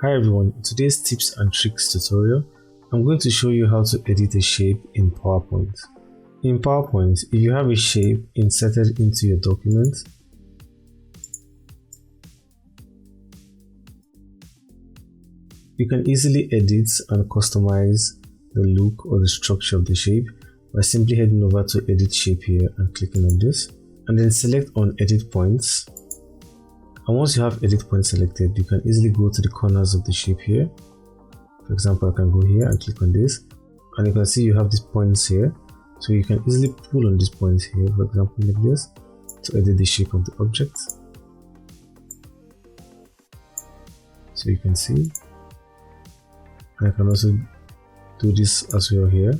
Hi everyone, in today's tips and tricks tutorial, I'm going to show you how to edit a shape in PowerPoint. In PowerPoint, if you have a shape inserted into your document, you can easily edit and customize the look or the structure of the shape by simply heading over to Edit Shape here and clicking on this, and then select on Edit Points. And once you have edit point selected, you can easily go to the corners of the shape here. For example, I can go here and click on this, and you can see you have these points here. So you can easily pull on these points here, for example, like this, to edit the shape of the object. So you can see, and I can also do this as well here.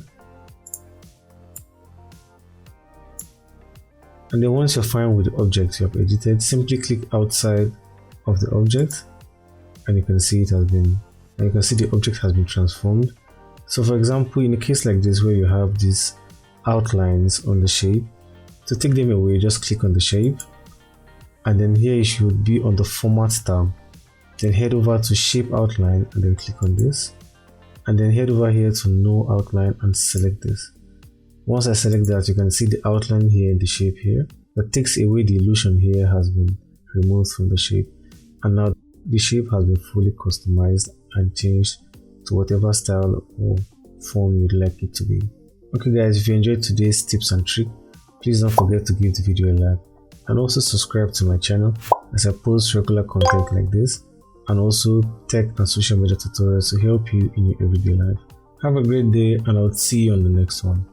And then once you're fine with the object you have edited, simply click outside of the object, and you can see it has been, and you can see the object has been transformed. So for example, in a case like this where you have these outlines on the shape, to take them away, just click on the shape, and then here you should be on the Format tab. Then head over to Shape Outline and then click on this, and then head over here to No Outline and select this. Once I select that, you can see the outline here in the shape here. That takes away the illusion here has been removed from the shape, and now the shape has been fully customized and changed to whatever style or form you'd like it to be. Okay guys, if you enjoyed today's tips and tricks, please don't forget to give the video a like and also subscribe to my channel as I post regular content like this, and also tech and social media tutorials to help you in your everyday life. Have a great day, and I'll see you on the next one.